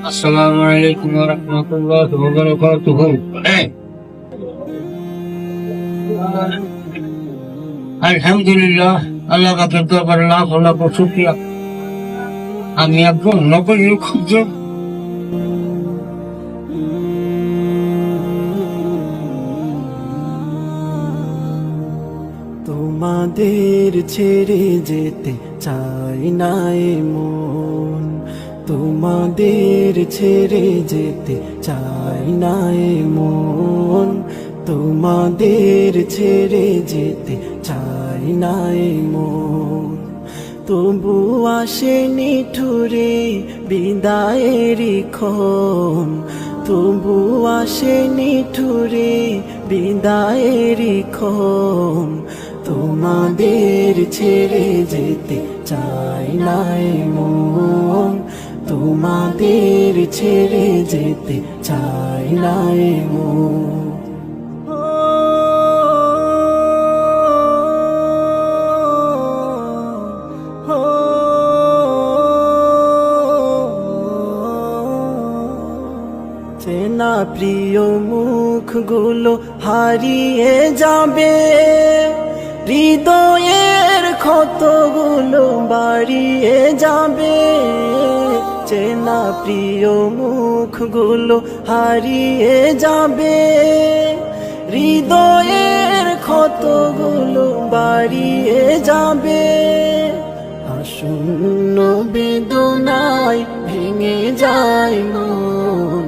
আসসালামু আলাইকুম ওয়া রাহমাতুল্লাহি ওয়া বারাকাতুহু। আলহামদুলিল্লাহ, আল্লাহ পাকের দরবারে লাখ লাখ শুকরিয়া। আমি একজন নকল খুঁজে তোমাদের ছেড়ে যেতে চাই না এ মন, তোমাদের ছেড়ে যেতে চাই না এ মন, তোমাদের ছেড়ে যেতে চাই না এ মন। তবু আসেনি ঠুরে বিদায়েরই ক্ষণ, তবু আসেনি ঠুরে বিদায়েরই ক্ষণ। তোমাদের ছেড়ে যেতে চাই না এ মন, তোমাদের ছেড়ে যেতে চাই না এ মন। চেনা প্রিয় মুখগুলো হারিয়ে যাবে, হৃদয়ের ক্ষতগুলো বাড়িয়ে যাবে। চেনা প্রিয় মুখগুলো হারিয়ে যাবে, হৃদয়ের ক্ষতগুলো বাড়িয়ে যাবে। আসন্ন বেদনায় ভেঙে যায় মন,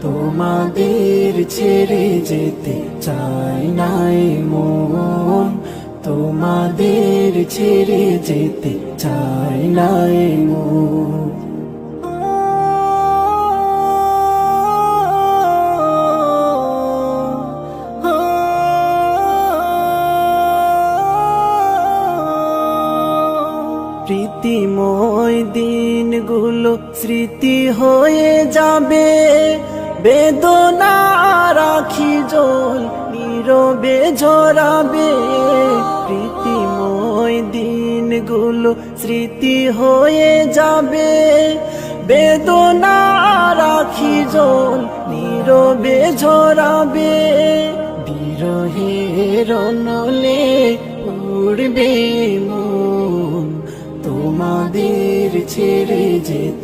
তোমাদের ছেড়ে যেতে চাই না এ মন, তোমাদের ছেড়ে যেতে চাই না এ মন। প্রীতিময় দিনগুলো স্মৃতি হয়ে যাবে, বেদনা রাখি জল নীরবে ঝরাবে। প্রীতিময় দিনগুলো স্মৃতি হয়ে যাবে, বেদনা রাখি জল নীরবে ঝরাবে। বিরহের নলে উড়বে মন, তোমাদের ছেড়ে যেতে